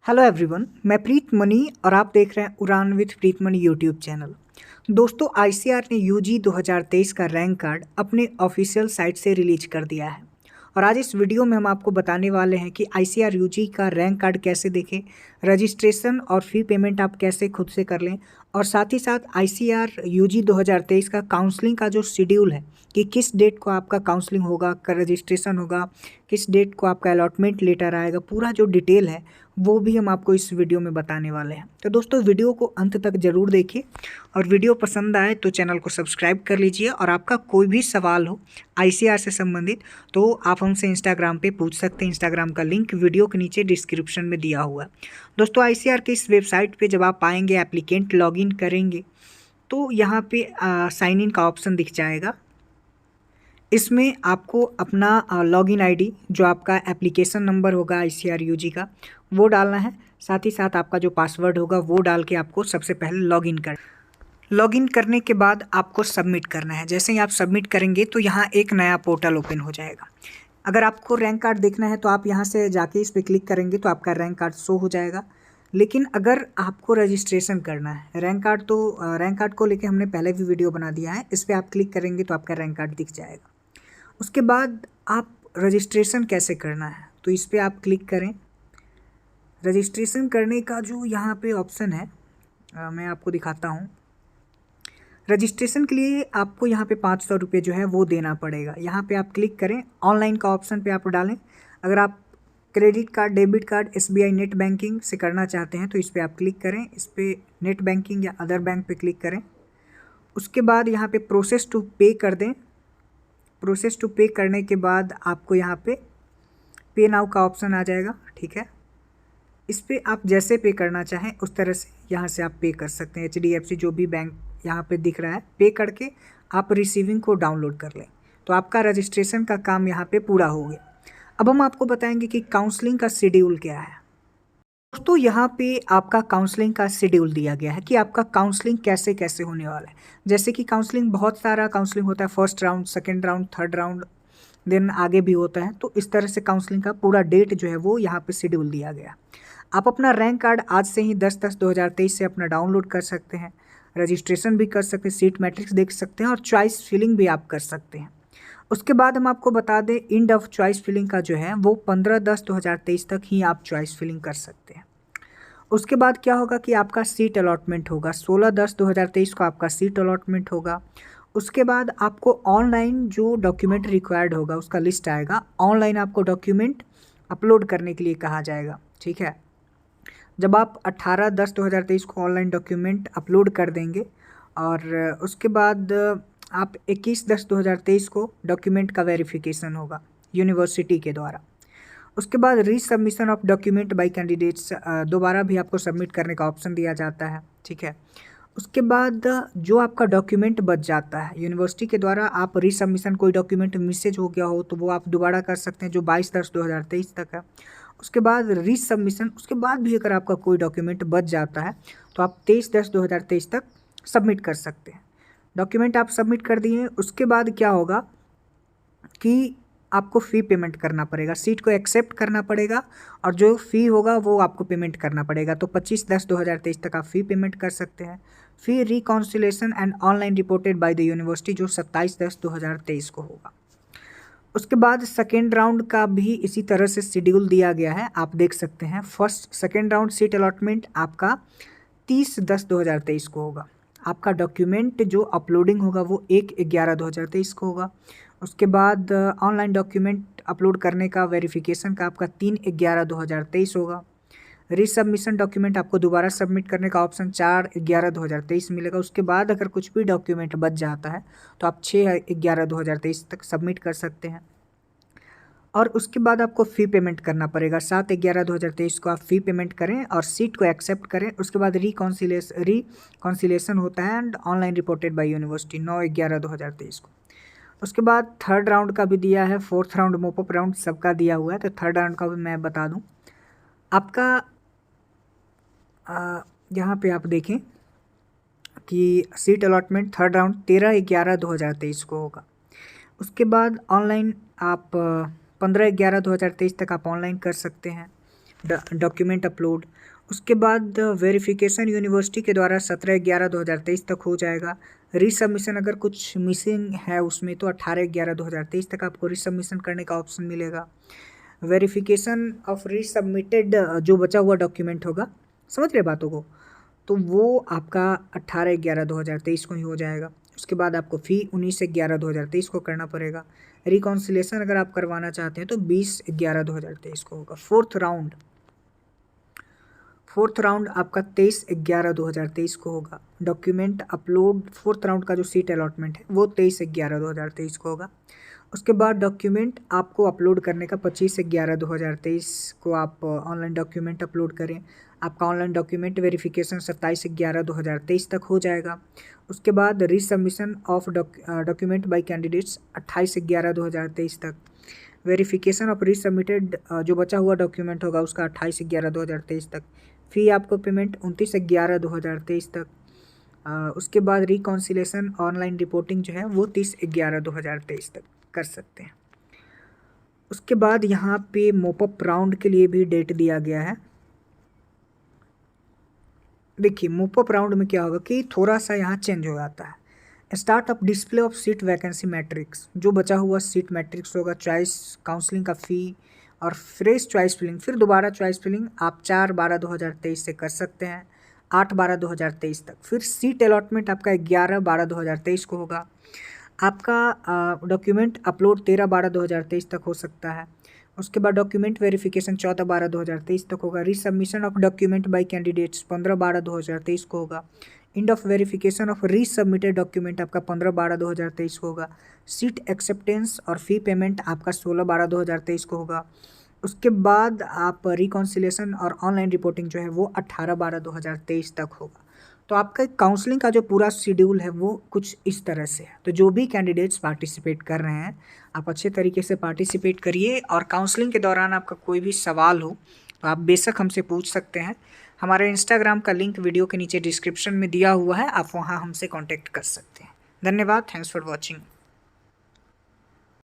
Hello everyone, मैं प्रीत money और आप देख रहे हैं उड़ान with Preet money YouTube channel. दोस्तों, आईसीआर ने यूजी 2023 का रैंक कार्ड अपने ऑफिशियल साइट से रिलीज कर दिया है और आज इस वीडियो में हम आपको बताने वाले हैं कि आईसीआर यूजी का रैंक कार्ड कैसे देखें, रजिस्ट्रेशन और फी पेमेंट आप कैसे खुद से कर लें और साथ ही साथ आईसीआर यूजी 2023 का काउंसलिंग का जो शेड्यूल है कि किस डेट को आपका काउंसलिंग होगा, रजिस्ट्रेशन होगा, किस डेट को आपका अलॉटमेंट लेटर आएगा, पूरा जो डिटेल है वो भी हम आपको इस वीडियो में बताने वाले हैं। तो दोस्तों, वीडियो को अंत तक ज़रूर देखिए और वीडियो पसंद आए तो चैनल को सब्सक्राइब कर लीजिए और आपका कोई भी सवाल हो आईसीआर से संबंधित तो आप हमसे इंस्टाग्राम पे पूछ सकते हैं। इंस्टाग्राम का लिंक वीडियो के नीचे डिस्क्रिप्शन में दिया हुआ है। दोस्तों, आईसीआर के इस वेबसाइट पे जब आप आएंगे, एप्लीकेंट लॉगिन करेंगे तो यहाँ पे साइन इन का ऑप्शन दिख जाएगा। इसमें आपको अपना लॉगिन आईडी जो आपका एप्लीकेशन नंबर होगा आईसीआर यूजी का वो डालना है। साथ ही साथ आपका जो पासवर्ड होगा वो डाल के आपको सबसे पहले लॉगिन करने के बाद आपको सबमिट करना है। जैसे ही आप सबमिट करेंगे तो यहाँ एक नया पोर्टल ओपन हो जाएगा। अगर आपको रैंक कार्ड देखना है तो आप यहाँ से जाके इस पर क्लिक करेंगे तो आपका रैंक कार्ड शो हो जाएगा। लेकिन अगर आपको रजिस्ट्रेशन करना है रैंक कार्ड को लेके हमने पहले भी वीडियो बना दिया है। इस पर आप क्लिक करेंगे तो आपका रैंक कार्ड दिख जाएगा। उसके बाद आप रजिस्ट्रेशन कैसे करना है तो इस पर आप क्लिक करें। रजिस्ट्रेशन करने का जो यहाँ पे ऑप्शन है मैं आपको दिखाता हूँ। रजिस्ट्रेशन के लिए आपको यहाँ पे 500 रुपये जो है वो देना पड़ेगा। यहाँ पे आप क्लिक करें, ऑनलाइन का ऑप्शन पे आप डालें। अगर आप credit card, debit card, SBI net banking से करना चाहते हैं तो इस पर आप क्लिक करें। इस पर नेट बैंकिंग या अदर बैंक पे क्लिक करें। उसके बाद यहाँ पे प्रोसेस टू पे कर दें। प्रोसेस टू पे करने के बाद आपको यहाँ पे नाउ का ऑप्शन आ जाएगा। ठीक है, इस पर आप जैसे पे करना चाहें उस तरह से यहाँ से आप पे कर सकते हैं। एचडीएफसी जो भी बैंक यहाँ पे दिख रहा है, पे करके आप रिसीविंग को डाउनलोड कर लें तो आपका रजिस्ट्रेशन का काम यहाँ पे पूरा हो गया। अब हम आपको बताएंगे कि काउंसलिंग का शेड्यूल क्या है। दोस्तों, यहाँ पे आपका काउंसलिंग का शेड्यूल दिया गया है कि आपका काउंसलिंग कैसे कैसे होने वाला है। जैसे कि काउंसलिंग, बहुत सारा काउंसलिंग होता है, first round, second round, third round, then आगे भी होता है। तो इस तरह से काउंसलिंग का पूरा डेट जो है वो यहाँ पे शेड्यूल दिया गया। आप अपना रैंक कार्ड आज से ही 10/10/2023 से अपना डाउनलोड कर सकते हैं, रजिस्ट्रेशन भी कर सकते हैं, सीट मैट्रिक्स देख सकते हैं और चॉइस फिलिंग भी आप कर सकते हैं। उसके बाद हम आपको बता दें, एंड ऑफ चॉइस फिलिंग का जो है वो 15/10/2023 तक ही आप चॉइस फिलिंग कर सकते हैं। उसके बाद क्या होगा कि आपका सीट अलॉटमेंट होगा। 16/10/2023 को आपका सीट अलॉटमेंट होगा। उसके बाद आपको ऑनलाइन जो डॉक्यूमेंट रिक्वायर्ड होगा उसका लिस्ट आएगा। ऑनलाइन आपको डॉक्यूमेंट अपलोड करने के लिए कहा जाएगा। ठीक है, जब आप 18/10/2023 को ऑनलाइन डॉक्यूमेंट अपलोड कर देंगे और उसके बाद आप 21/10/2023 को डॉक्यूमेंट का वेरिफिकेशन होगा यूनिवर्सिटी के द्वारा। उसके बाद रीसबमिशन ऑफ डॉक्यूमेंट बाय कैंडिडेट्स, दोबारा भी आपको सबमिट करने का ऑप्शन दिया जाता है। ठीक है, उसके बाद जो आपका डॉक्यूमेंट बच जाता है यूनिवर्सिटी के द्वारा, आप रीसबमिशन, कोई डॉक्यूमेंट मिसेज हो गया हो तो वो आप दोबारा कर सकते हैं जो 22/10/2023 तक है। उसके बाद रीसबमिशन, उसके बाद भी अगर आपका कोई डॉक्यूमेंट बच जाता है तो आप 23/10/2023 तक सबमिट कर सकते हैं। डॉक्यूमेंट आप सबमिट कर दिए, उसके बाद क्या होगा कि आपको फ़ी पेमेंट करना पड़ेगा, सीट को एक्सेप्ट करना पड़ेगा और जो फ़ी होगा वो आपको पेमेंट करना पड़ेगा। तो 25/10/2023 तक आप फ़ी पेमेंट कर सकते हैं। Fee reconciliation and online reported by the university जो 27/10/2023 को होगा। उसके बाद सेकेंड राउंड का भी इसी तरह से शेड्यूल दिया गया है, आप देख सकते हैं। First second round seat allotment आपका 30/10/2023 को होगा। आपका डॉक्यूमेंट जो अपलोडिंग होगा वो 1/11/2023 को होगा। उसके बाद ऑनलाइन डॉक्यूमेंट अपलोड करने का वेरिफिकेशन का आपका 3/11/2023 होगा। रीसबमिशन डॉक्यूमेंट आपको दोबारा सबमिट करने का ऑप्शन 4/11/2023 मिलेगा। उसके बाद अगर कुछ भी डॉक्यूमेंट बच जाता है तो आप 6/11/2023 तक सबमिट कर सकते हैं। और उसके बाद आपको फ़ी पेमेंट करना पड़ेगा। 7/11/2023 को आप फ़ी पेमेंट करें और सीट को एक्सेप्ट करें। उसके बाद रिकॉन्सिलेशन होता है and online reported bye university 9/11/2023 को। उसके बाद थर्ड राउंड का भी दिया है, फोर्थ राउंड, मोपअप राउंड सबका दिया हुआ है। तो थर्ड राउंड का भी मैं बता दूं, आपका यहाँ पे आप देखें कि सीट अलॉटमेंट थर्ड राउंड 13/11/2023 को होगा। उसके बाद ऑनलाइन आप 15/11/2023 तक आप ऑनलाइन कर सकते हैं। Document upload. उसके बाद वेरिफिकेशन यूनिवर्सिटी के द्वारा 17/11/2023 तक हो जाएगा। रीसबमिशन अगर कुछ मिसिंग है उसमें तो 18/11/2023 तक आपको रीसबमिशन करने का ऑप्शन मिलेगा। वेरिफिकेशन ऑफ रीसबमिटेड जो बचा हुआ डॉक्यूमेंट होगा, समझ रहे बातों को, तो वो आपका 18/11/2023 को ही हो जाएगा। उसके बाद आपको फ़ी 19/11/2023 को करना पड़ेगा। रिकॉन्सिलेशन अगर आप करवाना चाहते हैं तो 20/11/2023 को होगा। फोर्थ राउंड आपका 23/11/2023 को होगा। डॉक्यूमेंट अपलोड फोर्थ राउंड का जो सीट अलॉटमेंट है वो 23/11/2023 को होगा। उसके बाद डॉक्यूमेंट आपको अपलोड करने का 25/11/2023 को आप ऑनलाइन डॉक्यूमेंट अपलोड करें। आपका ऑनलाइन डॉक्यूमेंट वेरिफिकेशन 27/11/2023 तक हो जाएगा। उसके बाद रीसबमिशन ऑफ डॉक्यूमेंट बाय कैंडिडेट्स 28/11/2023 तक। वेरिफिकेशन ऑफ रीसबमिटेड जो बचा हुआ डॉक्यूमेंट होगा उसका 28/11/2023 तक। फ़ी आपको पेमेंट 29/11/2023 तक। उसके बाद रिकॉन्सिलेशन ऑनलाइन रिपोर्टिंग जो है वो 30/11/2023 तक कर सकते हैं। उसके बाद यहाँ पे मोपअप राउंड के लिए भी डेट दिया गया है। देखिए मोपअप राउंड में क्या होगा कि थोड़ा सा यहाँ चेंज हो जाता है। Start of display of seat vacancy matrix, जो बचा हुआ सीट मैट्रिक्स होगा, चॉइस काउंसलिंग का फ़ी और फ्रेश चॉइस फिलिंग, फिर दोबारा चॉइस फिलिंग आप 4/12/2023 से कर सकते हैं 8/12/2023 तक। फिर सीट अलॉटमेंट आपका 11/12/2023 को होगा। आपका डॉक्यूमेंट अपलोड 13/12/2023 तक हो सकता है। उसके बाद डॉक्यूमेंट वेरिफिकेशन 14/12/2023 तक होगा। Resubmission of document by candidates 15/12/2023 को होगा। End of verification of resubmitted document आपका 15/12/2023 को होगा। सीट एक्सेप्टेंस और फ़ी पेमेंट आपका 16/12/2023 को होगा। उसके बाद आप रिकॉन्सिलेशन और ऑनलाइन रिपोर्टिंग जो है वो 18/12/2023 तक होगा। तो आपका काउंसलिंग का जो पूरा शेड्यूल है वो कुछ इस तरह से है। तो जो भी कैंडिडेट्स पार्टिसिपेट कर रहे हैं आप अच्छे तरीके से पार्टिसिपेट करिए, और काउंसलिंग के दौरान आपका कोई भी सवाल हो तो आप बेशक हमसे पूछ सकते हैं। हमारे इंस्टाग्राम का लिंक वीडियो के नीचे डिस्क्रिप्शन में दिया हुआ है, आप वहाँ हमसे कॉन्टेक्ट कर सकते हैं। धन्यवाद, थैंक्स फॉर वॉचिंग।